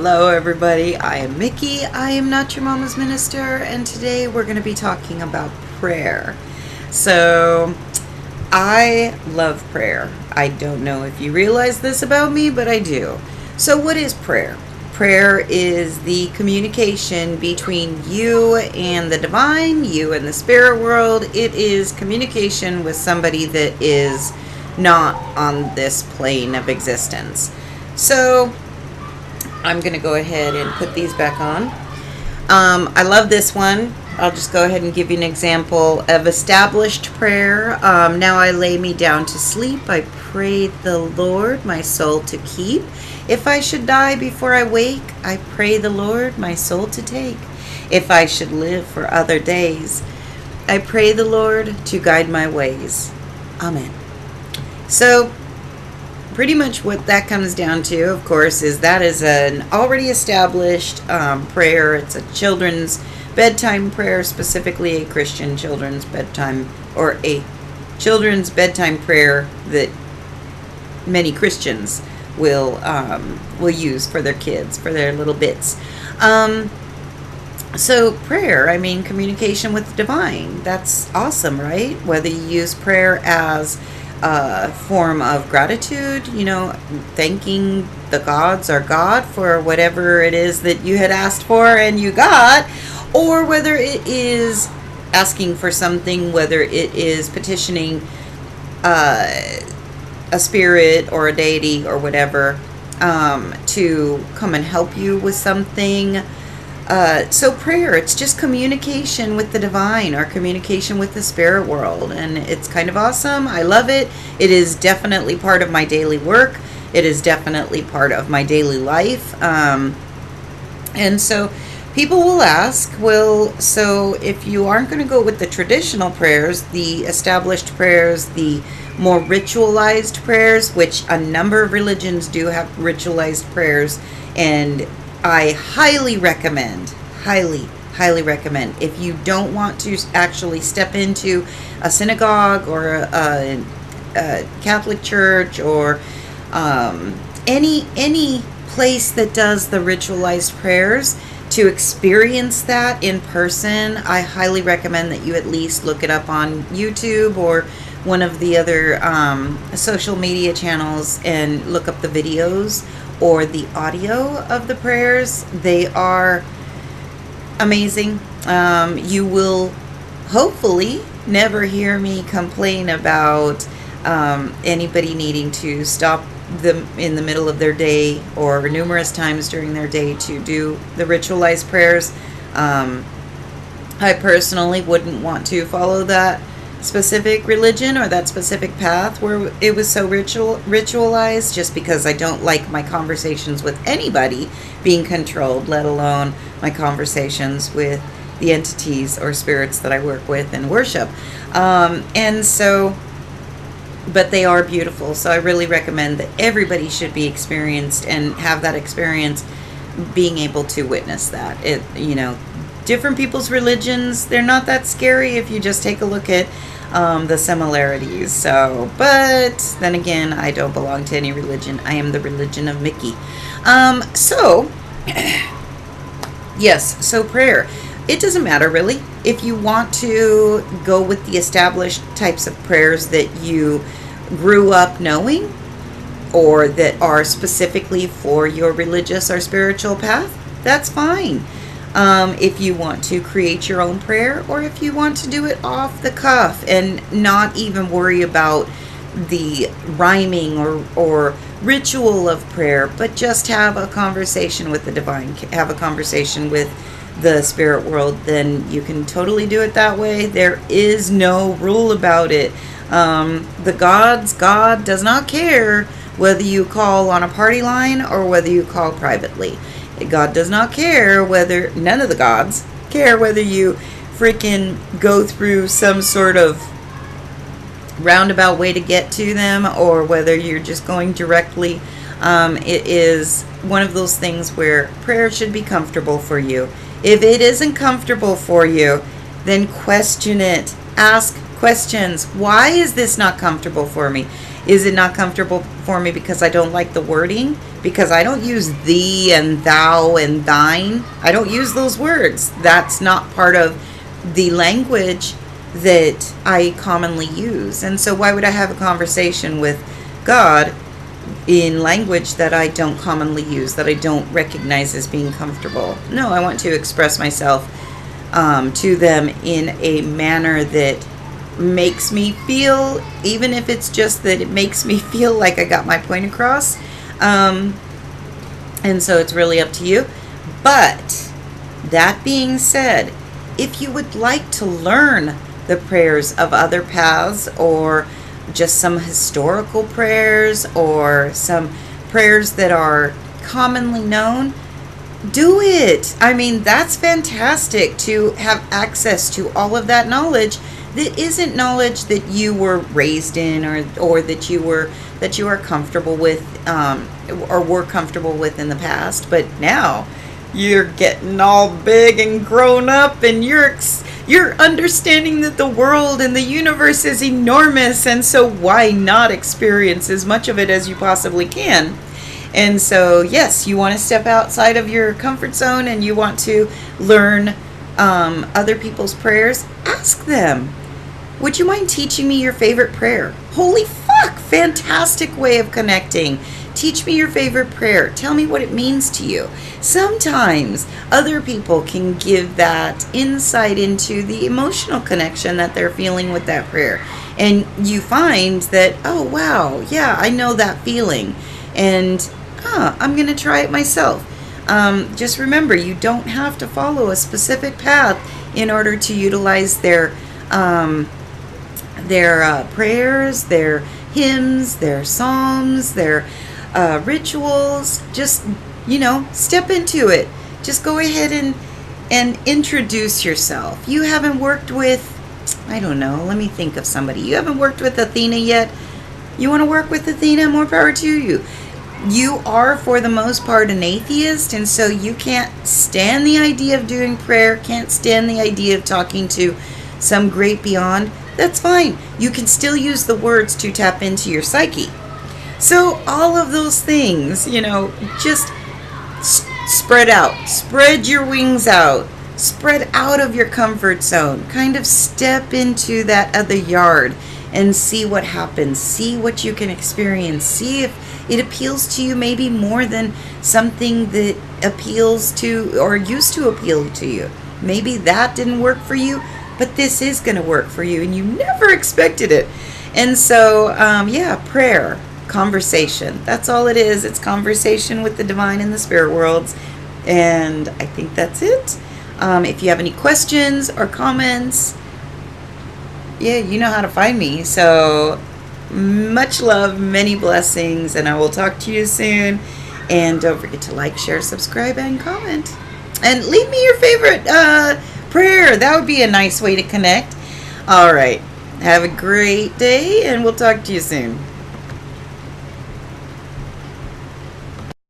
Hello everybody, I am Mickey. I am Not Your Mama's Minister, and today we're going to be talking about prayer. So, I love prayer. I don't know if you realize this about me, but I do. So what is prayer? Prayer is the communication between you and the divine, you and the spirit world. It is communication with somebody that is not on this plane of existence. So, I'm going to go ahead and put these back on. I love this one. I'll just go ahead and give you an example of established prayer. Now I lay me down to sleep. I pray the Lord my soul to keep. If I should die before I wake, I pray the Lord my soul to take. If I should live for other days, I pray the Lord to guide my ways. Amen. So, pretty much what that comes down to, of course, is that is an already established prayer. It's a children's bedtime prayer, specifically a Christian children's bedtime, or a children's bedtime prayer that many Christians will use for their kids, for their little bits. So prayer, I mean, communication with the divine. That's awesome, right? Whether you use prayer as a form of gratitude, thanking the gods or God for whatever it is that you had asked for and you got, or whether it is asking for something, whether it is petitioning a spirit or a deity or whatever to come and help you with something. So prayer, it's just communication with the divine or communication with the spirit world, and it's kind of awesome. I love it. It is definitely part of my daily work. It is definitely part of my daily life. And so people will ask, well, so if you aren't going to go with the traditional prayers, the established prayers, the more ritualized prayers, which a number of religions do have ritualized prayers, and I highly recommend, highly recommend, if you don't want to actually step into a synagogue or a Catholic church or any place that does the ritualized prayers, to experience that in person, I highly recommend that you at least look it up on YouTube or one of the other social media channels and look up the videos or the audio of the prayers. They are amazing. You will hopefully never hear me complain about anybody needing to stop them in the middle of their day or numerous times during their day to do the ritualized prayers. I personally wouldn't want to follow that specific religion or that specific path where it was so ritualized, just because I don't like my conversations with anybody being controlled, let alone my conversations with the entities or spirits that I work with and worship. And so, but they are beautiful, so I really recommend that everybody should be experienced and have that experience, being able to witness that. Different people's religions, they're not that scary if you just take a look at the similarities. So, but then again, I don't belong to any religion. I am the religion of Mickey. Yes, so prayer. It doesn't matter really. If you want to go with the established types of prayers that you grew up knowing, or that are specifically for your religious or spiritual path, that's fine. If you want to create your own prayer, or if you want to do it off the cuff and not even worry about the rhyming or ritual of prayer, but just have a conversation with the divine, have a conversation with the spirit world, then you can totally do it that way. There is no rule about it. God does not care whether you call on a party line or whether you call privately. God does not care whether, none of the gods care whether you freaking go through some sort of roundabout way to get to them or whether you're just going directly. It is one of those things where prayer should be comfortable for you. If it isn't comfortable for you, then question it. Ask questions. Why is this not comfortable for me? Is it not comfortable for me because I don't like the wording? Because I don't use thee and thou and thine. I don't use those words. That's not part of the language that I commonly use. And so why would I have a conversation with God in language that I don't commonly use, that I don't recognize as being comfortable? No, I want to express myself to them in a manner that makes me feel, even if it's just that it makes me feel like I got my point across. And so it's really up to you. But that being said, if you would like to learn the prayers of other paths, or just some historical prayers, or some prayers that are commonly known, do it. I mean, that's fantastic to have access to all of that knowledge that isn't knowledge that you were raised in, or that you are comfortable with, or were comfortable with in the past. But now you're getting all big and grown up, and you're understanding that the world and the universe is enormous, and so why not experience as much of it as you possibly can? And so, yes, you want to step outside of your comfort zone, and you want to learn other people's prayers. Ask them, would you mind teaching me your favorite prayer? Holy fuck, fantastic way of connecting. Teach me your favorite prayer. Tell me what it means to you. Sometimes other people can give that insight into the emotional connection that they're feeling with that prayer. And you find that, oh, wow, yeah, I know that feeling. And I'm going to try it myself. Just remember, you don't have to follow a specific path in order to utilize their prayers, their hymns, their psalms, their rituals. Just, step into it. Just go ahead and introduce yourself. You haven't worked with, I don't know, let me think of somebody. You haven't worked with Athena yet. You want to work with Athena? More power to you. You are, for the most part, an atheist, and so you can't stand the idea of doing prayer, can't stand the idea of talking to some great beyond. That's fine. You can still use the words to tap into your psyche. So all of those things, just spread out. Spread your wings out. Spread out of your comfort zone. Kind of step into that other yard and see what happens. See what you can experience. See if it appeals to you maybe more than something that appeals to or used to appeal to you. Maybe that didn't work for you, but this is going to work for you, and you never expected it. And so, prayer, conversation. That's all it is. It's conversation with the divine and the spirit worlds. And I think that's it. If you have any questions or comments, you know how to find me. So much love, many blessings, and I will talk to you soon. And don't forget to like, share, subscribe, and comment. And leave me your favorite prayer. That would be a nice way to connect. All right. Have a great day, and we'll talk to you soon.